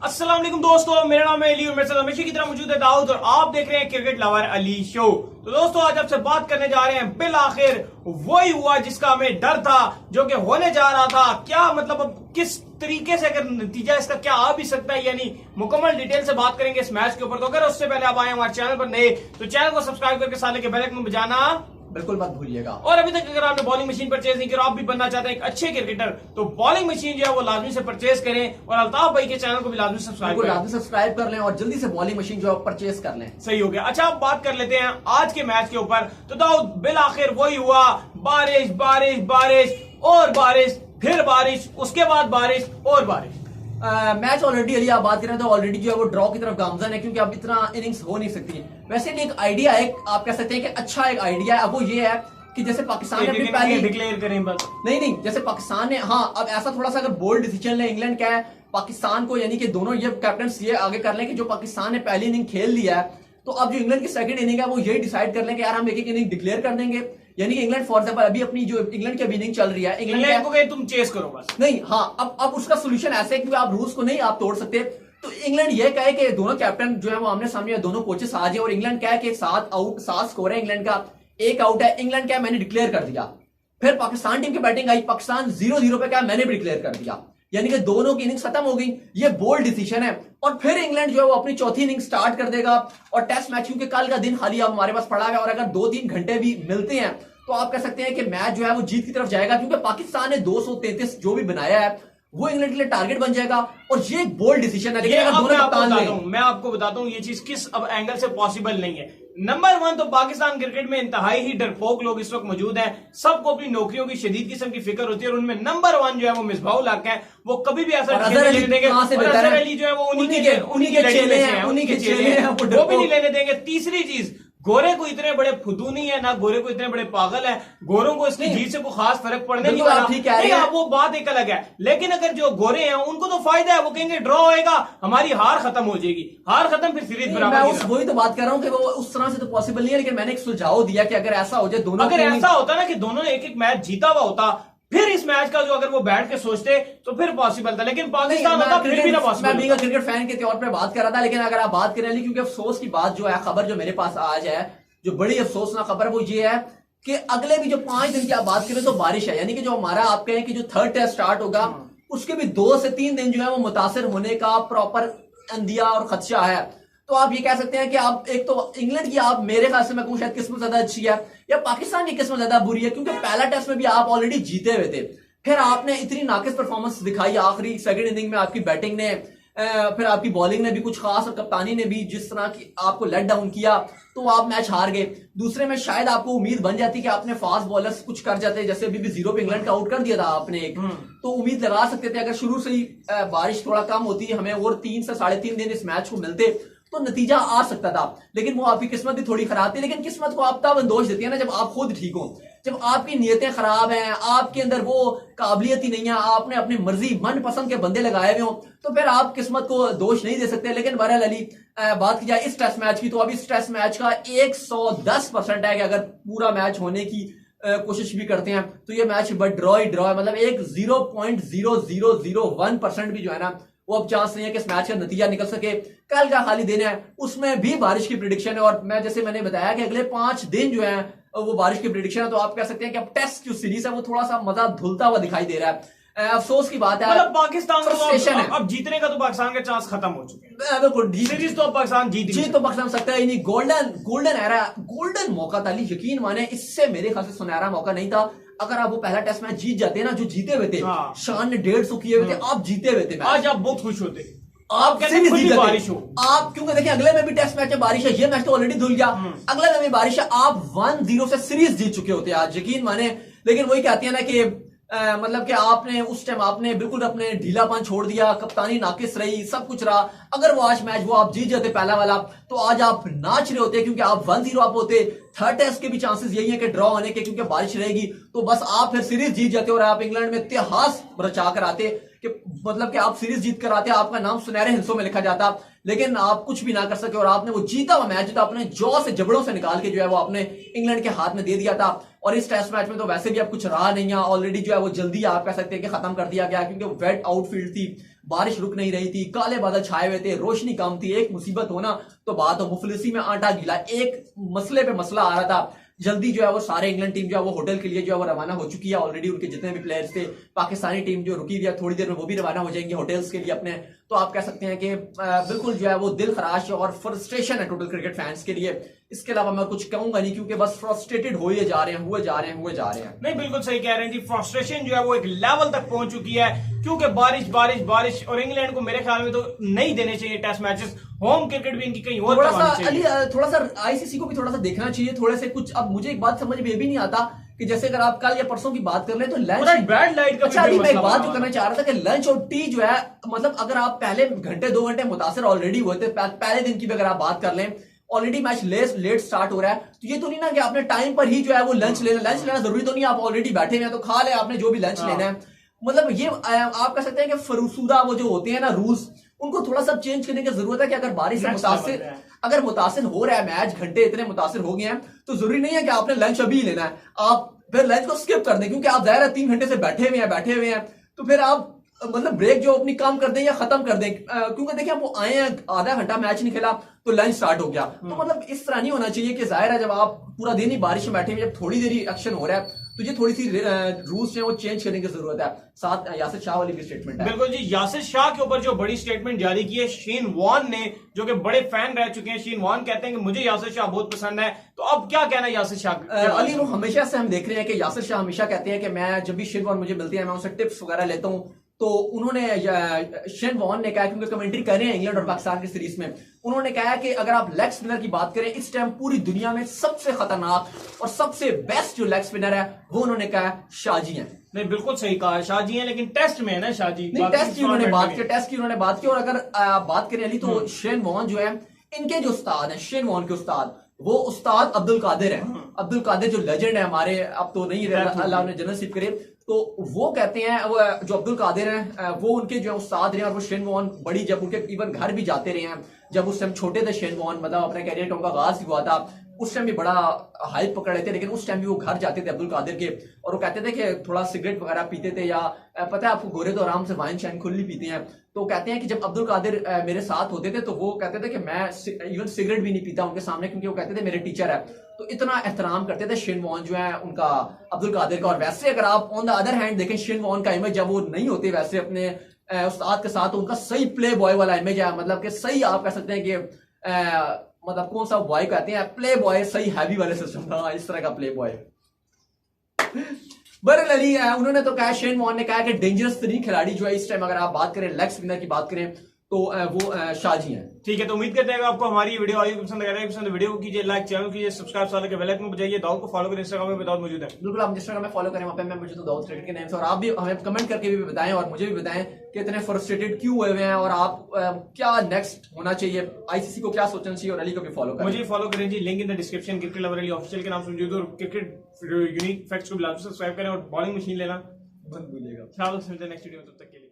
अस्सलाम वालेकुम दोस्तों, मेरा नाम है अली और मेरे साथ हमेशा की तरह मौजूद है दाऊद और आप देख रहे हैं क्रिकेट लवर अली शो। तो दोस्तों आज आपसे बात करने जा रहे हैं बिल आखिर वही हुआ जिसका हमें डर था, जो कि होने जा रहा था। क्या मतलब अब किस तरीके से अगर नतीजा इसका क्या आ भी सकता है, यानी मुकम्मल डिटेल से बात करेंगे इस मैच के ऊपर। तो अगर उससे पहले आप आए हमारे चैनल पर नए तो चैनल को सब्सक्राइब करके साले के बेल आइकन बजाना बिल्कुल मत भूलिएगा। और अभी तक अगर आपने बॉलिंग मशीन परचेज नहीं किया और आप भी बनना चाहते हैं एक अच्छे क्रिकेटर, तो बॉलिंग मशीन जो है वो लाजमी से परचेज करें और अल्ताफ भाई के चैनल को भी लाजमी सब्सक्राइब कर लें और जल्दी से बॉलिंग मशीन जो है परचेज कर लें। सही हो गया। अच्छा अब बात कर लेते हैं आज के मैच के ऊपर। तो दाऊद बिल आखिर वही हुआ, बारिश बारिश बारिश और बारिश, फिर बारिश, उसके बाद बारिश और बारिश। मैच ऑलरेडी अली आप बात करें तो ऑलरेडी जो है वो ड्रॉ की तरफ गामजन है, क्योंकि अब इतना इनिंग्स हो नहीं सकती। वैसे भी एक आइडिया है, आप कह सकते हैं कि अच्छा एक आइडिया है। अब वो ये है कि जैसे पाकिस्तान ने अपनी पहली डिक्लेयर करें बस नहीं जैसे पाकिस्तान ने, हाँ अब ऐसा थोड़ा सा अगर बोल्ड डिसीजन ले इंग्लैंड क्या है पाकिस्तान को, यानी कि दोनों ये कैप्टन ये आगे कर लें कि जो पाकिस्तान ने पहली इनिंग खेल लिया है, तो अब जो इंग्लैंड की सेकंड इनिंग है वो यही डिसाइड कर लें कि यार हम एक एक इनिंग डिक्लेयर कर देंगे। यानी कि इंग्लैंड फॉर एग्जांपल अभी अपनी जो इंग्लैंड की इनिंग चल रही है, इंग्लैंड को कहे तुम चेस करो बस। नहीं, हाँ अब उसका सोल्यूशन ऐसे है कि आप रूल्स को नहीं आप तोड़ सकते। तो इंग्लैंड ये कहे कि दोनों कैप्टन जो है वो आमने सामने, दोनों कोचेस आ जाए और इंग्लैंड कहे कि 7 स्कोर है इंग्लैंड का, 1 आउट है। इंग्लैंड क्या मैंने डिक्लेयर कर दिया, फिर पाकिस्तान टीम की बैटिंग आई, पाकिस्तान 0-0 पे क्या मैंने भी डिक्लेयर कर दिया, यानी कि दोनों की इनिंग्स खत्म हो गई। ये बोल्ड डिसीजन है। और फिर इंग्लैंड जो है वो अपनी चौथी इनिंग स्टार्ट कर देगा और टेस्ट मैच, क्योंकि कल का दिन खाली अब हमारे पास पड़ा है और अगर 2-3 घंटे भी मिलते हैं तो आप कह सकते हैं कि मैच जो है वो जीत की तरफ जाएगा, क्योंकि पाकिस्तान ने 233 जो भी बनाया है वो इंग्लैंड के लिए टारगेट बन जाएगा। और ये एक बोल्ड डिसीजन है। लेकिन मैं आपको बताता हूं ये चीज किस अब एंगल से पॉसिबल नहीं है। नंबर 1 तो पाकिस्तान क्रिकेट में इंतहाई ही डरपोक लोग इस वक्त मौजूद हैं। सबको अपनी नौकरियों की शदीद किस्म की फिक्र होती है और उनमें नंबर 1 जो है वो मिसबाहुल हक है। वो कभी भी ऐसा लेने देंगे। अजहर अली जो है वो उन्हीं के चेले हैं, वो भी नहीं लेने देंगे। तीसरी चीज, गोरे को इतने बड़े फुदूनी है ना, गोरे को इतने बड़े पागल है, गोरों को इसकी जीत से कोई खास फर्क पड़ने नहीं वाला। नहीं, वो बात एक अलग है। लेकिन अगर जो गोरे हैं उनको तो फायदा है, वो कहेंगे ड्रॉ होएगा, हमारी हार खत्म हो जाएगी, हार खत्म, फिर सीरीज बराबर। वही तो बात कर रहा हूँ कि वो उस तरह से तो पॉसिबल नहीं है। लेकिन मैंने एक सुझाव दिया कि अगर ऐसा हो जाए, दोनों अगर ऐसा होता ना कि दोनों ने एक एक मैच जीता हुआ होता, फिर इस मैच का जो अगर वो बैठ के सोचते तो फिर पॉसिबल था। लेकिन पाकिस्तान होता फिर भी ना पॉसिबल। मैं क्रिकेट फैन के तौर पर बात कर रहा था। लेकिन अगर आप बात करें, क्योंकि अफसोस की बात जो है, खबर जो मेरे पास आज है, जो बड़ी अफसोसनाक खबर वो ये है कि अगले भी जो 5 दिन की आप बात करें तो बारिश है। यानी कि जो हमारा आप कहें कि जो 3rd टेस्ट स्टार्ट होगा उसके भी 2 से 3 दिन जो है वो मुतासिर होने का प्रॉपर अंदिया और खदशा है। तो आप ये कह सकते हैं कि आप एक तो इंग्लैंड की, आप मेरे ख्याल से मैं कहूं शायद किस्मत ज्यादा अच्छी है या पाकिस्तान की किस्मत ज्यादा बुरी है, क्योंकि पहला टेस्ट में भी आप ऑलरेडी जीते हुए थे, फिर आपने इतनी नाकिस परफॉर्मेंस दिखाई आखिरी सेकंड इनिंग में, आपकी बैटिंग ने, फिर आपकी बॉलिंग ने भी कुछ खास और कप्तानी ने भी जिस तरह की आपको लेट डाउन किया, तो आप मैच हार गए। दूसरे में शायद आपको उम्मीद बन जाती कि आपने फास्ट बॉलर्स कुछ कर जाते, जैसे अभी भी 0 पे इंग्लैंड का आउट कर दिया था आपने एक, तो उम्मीद लगा सकते थे अगर शुरू से ही बारिश थोड़ा कम होती, हमें और 3 से 3.5 दिन इस मैच को मिलते तो नतीजा आ सकता था। लेकिन वो आपकी किस्मत भी थोड़ी खराब थी। लेकिन किस्मत को आप तब दोष देती है ना जब आप खुद ठीक हो, जब आपकी नीयतें खराब हैं, आपके अंदर वो काबिलियत ही नहीं है, आपने अपनी मर्जी मनपसंद के बंदे लगाए हुए हो, तो फिर आप किस्मत को दोष नहीं दे सकते। लेकिन बहरहाल अली बात की जाए इस टेस्ट मैच की, तो अभी इस टेस्ट मैच का 110% है कि अगर पूरा मैच होने की कोशिश भी करते हैं तो ये match but draw he draw है। मतलब एक 0.0001% भी जो है ना वो अब चांस नहीं है कि इस मैच का नतीजा निकल सके। कल का खाली दिन है, उसमें भी बारिश की प्रिडिक्शन है और मैं जैसे मैंने बताया कि अगले 5 दिन जो है वो बारिश की प्रिडिक्शन है। तो आप कह सकते हैं कि अब टेस्ट जो सीरीज है वो थोड़ा सा मजा धुलता हुआ दिखाई दे रहा है। अफसोस की बात है, मतलब पाकिस्तान को अब जीतने का तो पाकिस्तान के चांस खत्म हो चुके हैं। बिल्कुल सीरीज तो पाकिस्तान जीत तो पाकिस्तान सकता है ही नहीं। गोल्डन एरा, गोल्डन मौका था, यकीन माने इससे मेरे ख्याल से सुनहरा मौका नहीं था। अगर आप वो पहला टेस्ट मैच जीत जाते ना, जो जीते हुए थे, शान ने 150 किए हुए थे, आप जीते हुए थे, आज आप बहुत खुश होते, आप बारिश हो आप, क्योंकि देखिए अगले में भी टेस्ट मैच में बारिश है, ये मैच तो ऑलरेडी धुल गया, अगले में भी बारिश है, आप 1-0 से सीरीज जीत चुके होते आज, यकीन माने। लेकिन वही कहती है ना कि मतलब कि आपने उस टाइम आपने बिल्कुल अपने ढीलापन छोड़ दिया, कप्तानी नाकिस रही, सब कुछ रहा। अगर वो आज मैच वो आप जीत जाते पहला वाला, तो आज आप नाच रहे होते, क्योंकि आप 1-0 आप होते। 3rd टेस्ट के भी चांसेस यही है कि ड्रॉ होने के, क्योंकि बारिश रहेगी, तो बस आप फिर सीरीज जीत जाते और आप इंग्लैंड में इतिहास रचा कर आते कि मतलब कि आप सीरीज जीत कर आते, आपका नाम सुनहरे हिस्सों में लिखा जाता। लेकिन आप कुछ भी ना कर सके और आपने वो जीता हुआ मैच जो अपने जौ से जबड़ों से निकाल के जो है वो आपने इंग्लैंड के हाथ में दे दिया था। और इस टेस्ट मैच में तो वैसे भी अब कुछ रहा नहीं है, ऑलरेडी जो है वो जल्दी आप कह सकते हैं कि खत्म कर दिया गया, क्योंकि वेट आउटफील्ड थी, बारिश रुक नहीं रही थी, काले बादल छाए हुए थे, रोशनी कम थी, एक मुसीबत होना तो बात हो, मुफलिसी में आटा गीला, एक मसले पे मसला आ रहा था। जल्दी जो है वो सारे इंग्लैंड टीम जो है वो होटल के लिए जो है वो रवाना हो चुकी है ऑलरेडी, उनके जितने भी प्लेयर्स थे। पाकिस्तानी टीम जो रुकी हुई है थोड़ी देर में वो भी रवाना हो जाएंगे होटल्स के लिए अपने। तो आप कह सकते हैं कि बिल्कुल जो है वो दिल खराश और फ्रस्ट्रेशन है टोटल क्रिकेट फैंस के लिए। इसके अलावा मैं कुछ कहूंगा नहीं, क्योंकि बस फ्रस्ट्रेटेड हुए जा रहे हैं, हुए जा रहे हैं। नहीं, बिल्कुल सही कह रहे हैं जी, फ्रस्ट्रेशन जो है वो एक लेवल तक पहुंच चुकी है, क्योंकि बारिश बारिश बारिश, और इंग्लैंड को मेरे ख्याल में तो नहीं देने चाहिए टेस्ट मैचेस, होम क्रिकेट भी इनकी कहीं और करवानी चाहिए। थोड़ा सा आईसीसी को भी थोड़ा सा देखना चाहिए, थोड़े से कुछ। अब मुझे एक बात समझ में ये भी नहीं आता कि जैसे अगर आप कल या परसों की बात कर ले तो लंच बैड लाइट का। अच्छा, अभी मैं एक बात जो करना चाह रहा था कि लंच और टी जो है, मतलब अगर आप पहले घंटे 2 घंटे मुतासर ऑलरेडी हुए थे, पहले दिन की भी अगर आप बात कर लें, ऑलरेडी मैच लेट स्टार्ट हो रहा है, तो ये तो नहीं ना कि आपने टाइम पर ही जो है वो लंच लेना जरूरी तो नहीं, आप ऑलरेडी बैठे हुए हैं तो खा ले आपने जो भी लंच लेना है। मतलब ये आप कह सकते हैं कि फरूसूदा वो जो होते हैं ना रूल्स, उनको थोड़ा सा चेंज करने की जरूरत है कि अगर बारिश से मुतासिर हो रहा है मैच, घंटे इतने मुतासिर हो गए हैं, तो जरूरी नहीं है कि आपने लंच अभी लेना है, आप फिर लंच को स्किप कर दें, क्योंकि आप जाहिर है 3 घंटे से बैठे हुए हैं, तो फिर आप मतलब ब्रेक जो अपनी कम कर दें या खत्म कर दें, क्योंकि देखिए आप वो आए हैं, आधा घंटा मैच नहीं खेला तो लंच स्टार्ट हो गया। तो मतलब इस तरह नहीं होना चाहिए कि जाहिर है जब आप पूरा दिन ही बारिश में बैठे हुए, जब थोड़ी देरी एक्शन हो रहा है, तो ये थोड़ी सी रूल्स हैं वो चेंज करने की जरूरत है। साथ यासिर शाह वाली भी स्टेटमेंट है। बिल्कुल जी, यासिर शाह के ऊपर जो बड़ी स्टेटमेंट जारी की है शेन वॉर्न ने, जो कि बड़े फैन रह चुके हैं। शेन वॉर्न कहते हैं कि मुझे यासिर शाह बहुत पसंद है। तो अब क्या कहना है यासिर शाह? अली, वो हमेशा से हम देख रहे हैं कि यासिर शाह हमेशा कहते हैं कि मैं जब भी शेन वॉर्न मुझे मिलती है मैं उनसे टिप्स वगैरह लेता हूँ। तो उन्होंने शेन वॉर्न ने कहा, क्योंकि कमेंट्री कर रहे हैं इंग्लैंड और पाकिस्तान की सीरीज में, उन्होंने कहा कि अगर आप लेग स्पिनर की बात करें इस टाइम पूरी दुनिया में सबसे खतरनाक और सबसे बेस्ट जो लेग स्पिनर है वो उन्होंने कहा शाहजी हैं। नहीं, बिल्कुल सही कहा, शाहजी हैं, लेकिन टेस्ट में है ना शाहजी। टेस्ट की उन्होंने बात की। और अगर बात करें अली तो शेन वॉर्न जो है, इनके जो उस्ताद हैं शेन वॉर्न के उस्ताद, वो उस्ताद अब्दुल कादिर है। अब्दुल कादिर जो लेजेंड है हमारे, अब तो नहीं रहे, अल्लाह उन्हें जन्नत नसीब करे। तो वो कहते हैं, वो जो अब्दुल कादिर हैं वो उनके जो उस्ताद रहे, और वो शेन वॉर्न बड़ी, जब उनके इवन घर भी जाते रहे हैं, जब उस टाइम छोटे थे शेन वॉर्न, मतलब अपने कैरियर का उनका आगाज हुआ था, उस टाइम भी बड़ा हाइप पकड़ रहे थे, लेकिन उस टाइम भी वो घर जाते थे अब्दुल कादिर के, और वो कहते थे कि थोड़ा सिगरेट वगैरह पीते थे, या पता है आपको गोरे तो आराम से वाइन शाइन खुली पीते हैं। तो कहते हैं कि जब अब्दुल कादिर मेरे साथ होते थे तो वो कहते थे कि मैं इवन सिगरेट भी नहीं पीता उनके सामने, क्योंकि वो कहते थे मेरे टीचर है। तो इतना एहतराम करते थे शेन वॉर्न जो है उनका अब्दुल कादिर का। और वैसे अगर आप ऑन द अदर हैंड देखें शेन वॉर्न का इमेज जब वो नहीं होते वैसे अपने उस्ताद के साथ, तो उनका सही प्ले बॉय वाला इमेज है, मतलब कि सही आप कह सकते हैं कि मतलब कौन सा बॉय कहते हैं, प्ले बॉय, सही हैवी वाले सिस्टम था, इस तरह का प्ले बॉय। बहरहाल अली, उन्होंने तो कहा, शेन वॉर्न ने कहा कि डेंजरस तरीन खिलाड़ी जो है इस टाइम अगर आप बात करें लेग स्पिनर की बात करें तो वो शाहजी हैं। ठीक है, तो उम्मीद करते हैं आपको हमारी वीडियो आई पसंद आ रही है। पसंद वीडियो को कीजिए लाइक, चैनल कीजिए सब्सक्राइब, साल के बेल आइकन को बजाइए, दाऊद को फॉलो करें, इंस्टाग्राम में दाऊद मौजूद है। बिल्कुल, आप इंस्टाग्राम में फॉलो करें, वहां पे मैं मौजूद हूं दाऊद क्रिकेट के नाम से। और आप भी हमें कमेंट करके भी बताएं और मुझे भी बताएं कि इतने फ्रस्ट्रेटेड क्यों हुए हैं, और आप क्या नेक्स्ट होना चाहिए, आईसीसी को क्या सोचना चाहिए, और अली को भी फॉलो करें। मुझे फॉलो करें जी, link in the description. Cricket lover Ali official के नाम से मौजूद है, और क्रिकेट यूनिक फैक्ट्स को भी लाजमी सब्सक्राइब करें, और बॉलिंग मशीन लेना मत भूलिएगा। नेक्स्ट वीडियो में, तब तक के लिए।